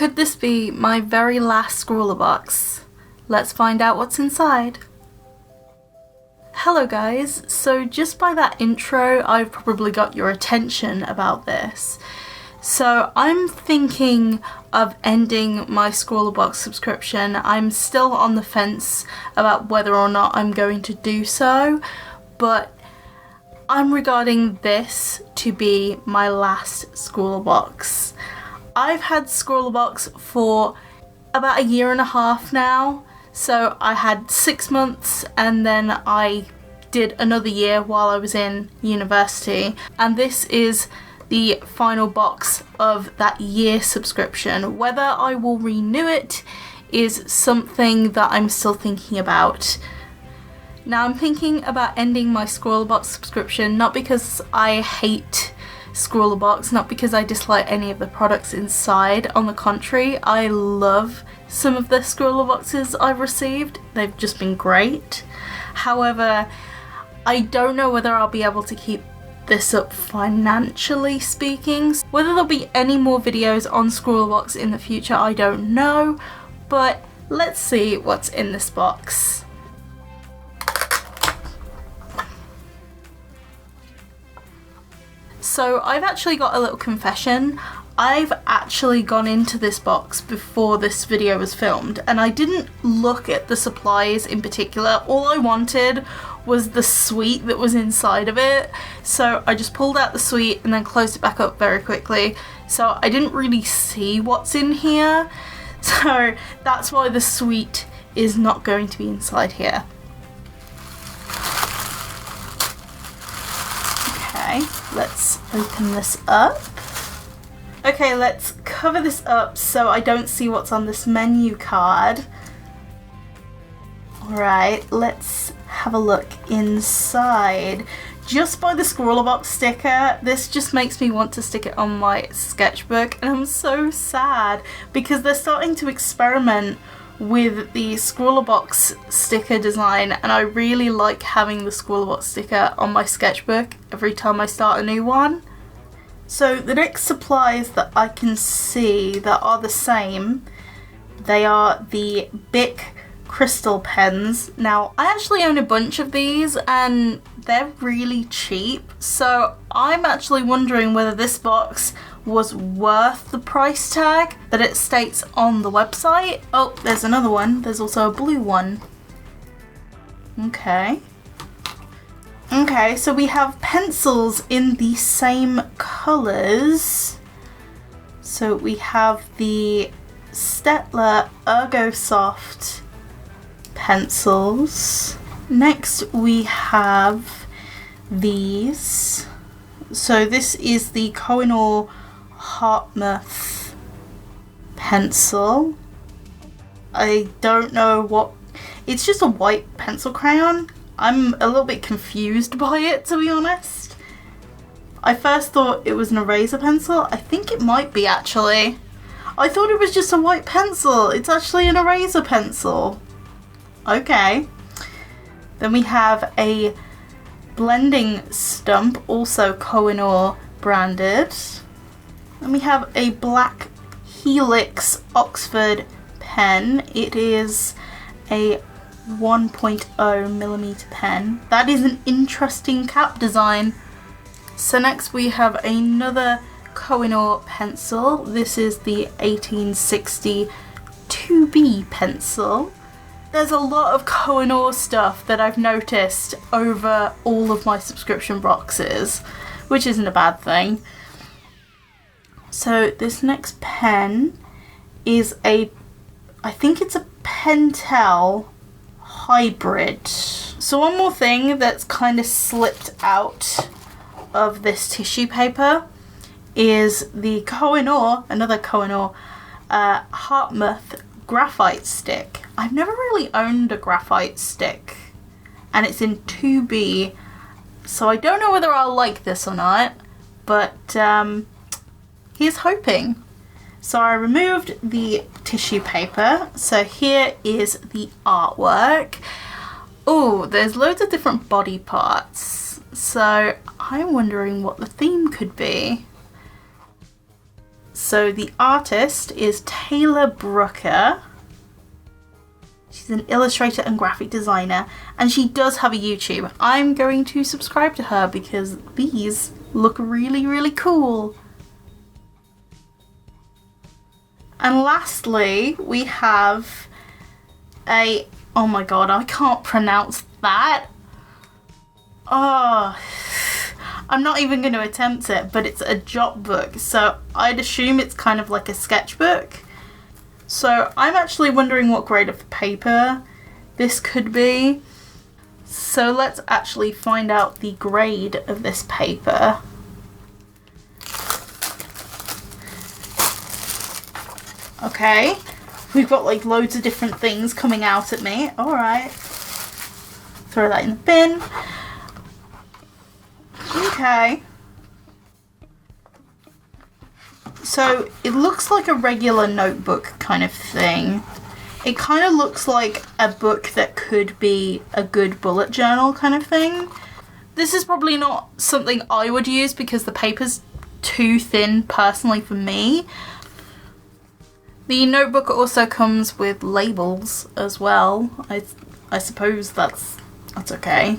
Could this be my very last Scrawlrbox? Let's find out what's inside. Hello guys, so just by that intro I've probably got your attention about this. So I'm thinking of ending my Scrawlrbox subscription. I'm still on the fence about whether or not I'm going to do so, but I'm regarding this to be my last Scrawlrbox. I've had Scrawlrbox for about a year and a half now. So I had 6 months and then I did another year while I was in university, and this is the final box of that year subscription. Whether I will renew it is something that I'm still thinking about. Now I'm thinking about ending my Scrawlrbox subscription, not because I hate Scrawlrbox, not because I dislike any of the products inside. On the contrary, I love some of the Scrawlrboxes I've received. They've just been great. However, I don't know whether I'll be able to keep this up financially speaking. Whether there'll be any more videos on Scrawlrbox in the future, I don't know, but let's see what's in this box. So I've actually got a little confession. I've actually gone into this box before this video was filmed and I didn't look at the supplies in particular. All I wanted was the sweet that was inside of it. So I just pulled out the sweet and then closed it back up very quickly. So I didn't really see what's in here. So that's why the sweet is not going to be inside here. Okay, let's open this up. Okay, let's cover this up so I don't see what's on this menu card. Alright, let's have a look inside. Just by the Scrawlrbox sticker, this just makes me want to stick it on my sketchbook, and I'm so sad because they're starting to experiment with the Scrawlrbox sticker design, and I really like having the Scrawlrbox sticker on my sketchbook every time I start a new one. So the next supplies that I can see that are the same, they are the Bic crystal pens. Now I actually own a bunch of these and they're really cheap, so I'm actually wondering whether this box was worth the price tag that it states on the website. Oh, there's another one. There's also a blue one. Okay, so we have pencils in the same colours. So we have the Staedtler Ergosoft pencils. Next we have these. So this is the Kohinoor Hartmouth pencil. I don't know what, it's just a white pencil crayon. I'm a little bit confused by it, to be honest. I first thought it was an eraser pencil. I think it might be actually. I thought it was just a white pencil. It's actually an eraser pencil. Okay. Then we have a blending stump, also Kohinoor branded. Then we have a black Helix Oxford pen. It is a 1.0mm pen. That is an interesting cap design. So next we have another Kohinoor pencil. This is the 1860 2B pencil. There's a lot of Kohinoor stuff that I've noticed over all of my subscription boxes, which isn't a bad thing. So this next pen is I think it's a Pentel hybrid. So one more thing that's kind of slipped out of this tissue paper is the Kohinoor, another Kohinoor Hartmouth graphite stick. I've never really owned a graphite stick, and it's in 2B, so I don't know whether I'll like this or not, but here's hoping. So I removed the tissue paper, so here is the artwork. Oh, there's loads of different body parts, so I'm wondering what the theme could be. So the artist is Taylor Brooker. She's an illustrator and graphic designer, and she does have a YouTube. I'm going to subscribe to her because these look really, really cool. And lastly, we have a, oh my god, I can't pronounce that. Oh, I'm not even going to attempt it, but it's a jot book, so I'd assume it's kind of like a sketchbook. So I'm actually wondering what grade of paper this could be. So let's actually find out the grade of this paper. Okay, we've got like loads of different things coming out at me. Alright, throw that in the bin. Okay. So it looks like a regular notebook kind of thing. It kind of looks like a book that could be a good bullet journal kind of thing. This is probably not something I would use because the paper's too thin personally for me. The notebook also comes with labels as well. I suppose that's okay.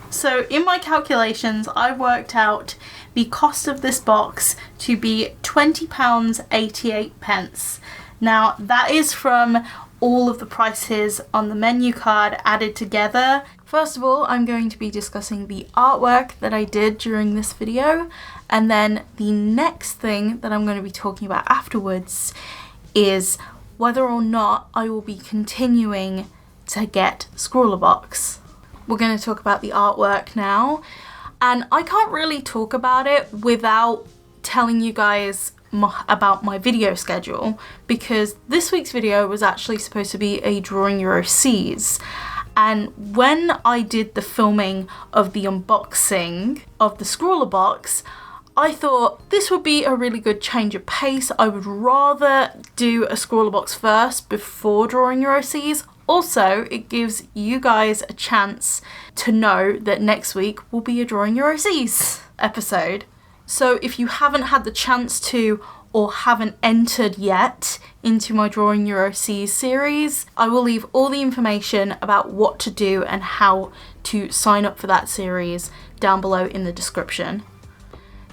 So in my calculations, I worked out the cost of this box to be £20.88. Now that is from all of the prices on the menu card added together. First of all, I'm going to be discussing the artwork that I did during this video, and then the next thing that I'm going to be talking about afterwards is whether or not I will be continuing to get Scrawlrbox. We're going to talk about the artwork now, and I can't really talk about it without telling you guys about my video schedule, because this week's video was actually supposed to be a Drawing Your OCs, and when I did the filming of the unboxing of the Scrawlrbox, I thought this would be a really good change of pace. I would rather do a Scrawlrbox first before Drawing Your OCs. Also, it gives you guys a chance to know that next week will be a Drawing Your OCs episode. So if you haven't had the chance to, or haven't entered yet into my Drawing Your OCs series, I will leave all the information about what to do and how to sign up for that series down below in the description.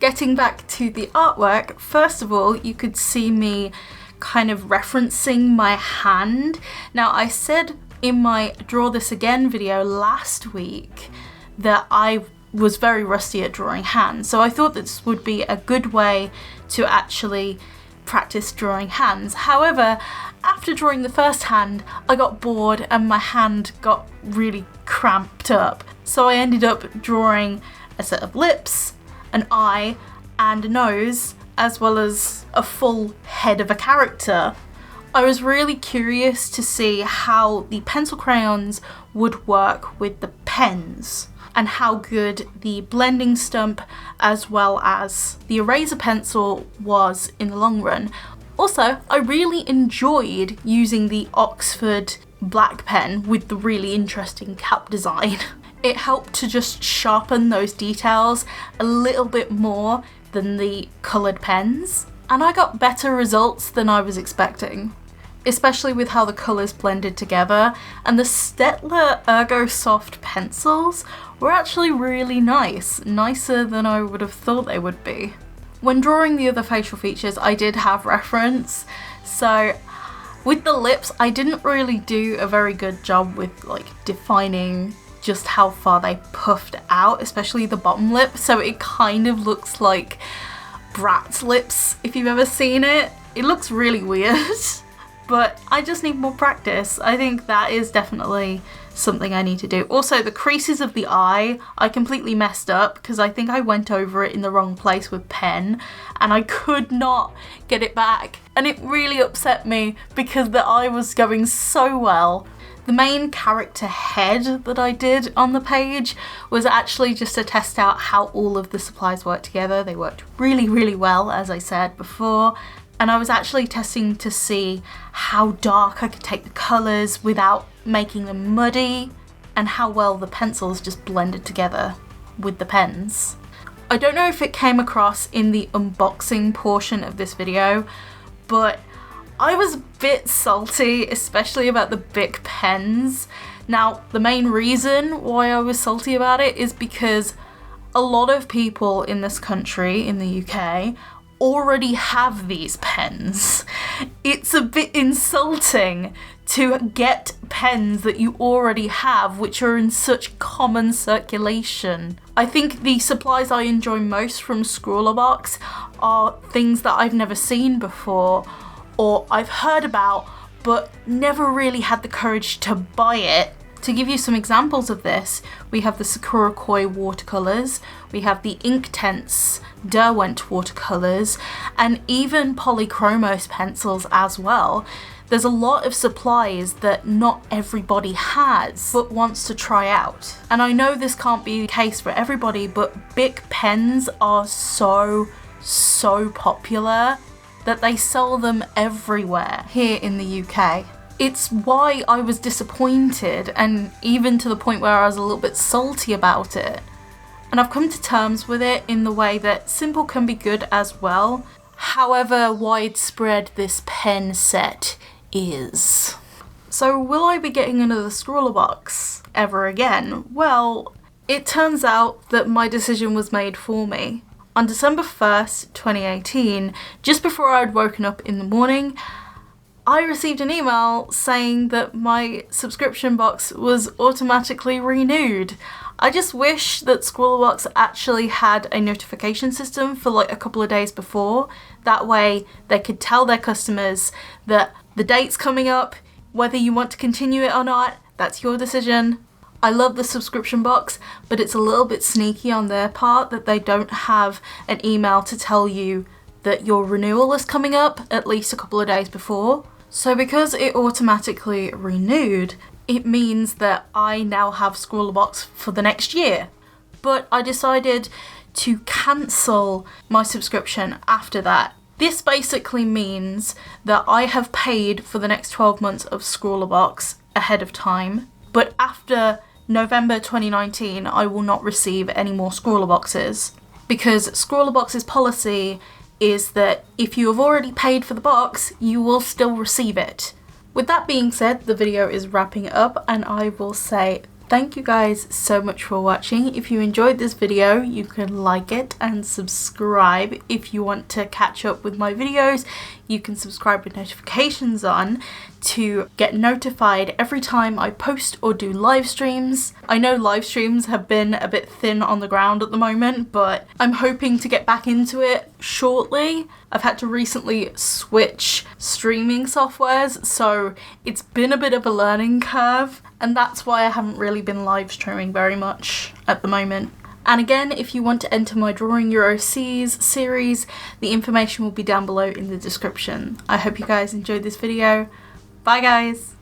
Getting back to the artwork, first of all, you could see me kind of referencing my hand. Now, I said in my Draw This Again video last week that I was very rusty at drawing hands, so I thought this would be a good way to actually practice drawing hands. However, after drawing the first hand, I got bored and my hand got really cramped up, so I ended up drawing a set of lips, an eye and a nose, as well as a full head of a character. I was really curious to see how the pencil crayons would work with the pens, and how good the blending stump as well as the eraser pencil was in the long run. Also, I really enjoyed using the Oxford black pen with the really interesting cap design. It helped to just sharpen those details a little bit more than the coloured pens, and I got better results than I was expecting, especially with how the colours blended together, and the Staedtler Ergo Soft pencils were actually really nice, nicer than I would have thought they would be. When drawing the other facial features, I did have reference, so with the lips I didn't really do a very good job with like defining just how far they puffed out, especially the bottom lip, so it kind of looks like Bratz lips if you've ever seen it. It looks really weird, but I just need more practice. I think that is definitely something I need to do. Also, the creases of the eye, I completely messed up because I think I went over it in the wrong place with pen and I could not get it back, and it really upset me because the eye was going so well. The main character head that I did on the page was actually just to test out how all of the supplies work together. They worked really, really well, as I said before, and I was actually testing to see how dark I could take the colours without making them muddy, and how well the pencils just blended together with the pens. I don't know if it came across in the unboxing portion of this video, but I was a bit salty, especially about the Bic pens. Now, the main reason why I was salty about it is because a lot of people in this country, in the UK, already have these pens. It's a bit insulting to get pens that you already have, which are in such common circulation. I think the supplies I enjoy most from Scrawlrbox are things that I've never seen before, or I've heard about, but never really had the courage to buy it. To give you some examples of this, we have the Sakura Koi watercolours, we have the Inktense Derwent watercolours, and even Polychromos pencils as well. There's a lot of supplies that not everybody has, but wants to try out. And I know this can't be the case for everybody, but Bic pens are so popular that they sell them everywhere here in the UK. It's why I was disappointed, and even to the point where I was a little bit salty about it. And I've come to terms with it in the way that simple can be good as well, however widespread this pen set is. So will I be getting another Scrawlrbox ever again? Well, it turns out that my decision was made for me. On December 1st, 2018, just before I'd woken up in the morning, I received an email saying that my subscription box was automatically renewed. I just wish that Scrawlrbox actually had a notification system for like a couple of days before. That way they could tell their customers that the date's coming up, whether you want to continue it or not, that's your decision. I love the subscription box, but it's a little bit sneaky on their part that they don't have an email to tell you that your renewal is coming up at least a couple of days before. So because it automatically renewed, it means that I now have Scrawlrbox for the next year. But I decided to cancel my subscription after that. This basically means that I have paid for the next 12 months of Scrawlrbox ahead of time, but after November 2019 I will not receive any more Scrawlrboxes, because Scrawlrbox's policy is that if you have already paid for the box, you will still receive it. With that being said, the video is wrapping up, and I will say thank you guys so much for watching. If you enjoyed this video, you can like it and subscribe. If you want to catch up with my videos, you can subscribe with notifications on to get notified every time I post or do live streams. I know live streams have been a bit thin on the ground at the moment, but I'm hoping to get back into it shortly. I've had to recently switch streaming softwares, so it's been a bit of a learning curve, and that's why I haven't really been live streaming very much at the moment. And again, if you want to enter my Drawing Your OCs series, the information will be down below in the description. I hope you guys enjoyed this video. Bye guys!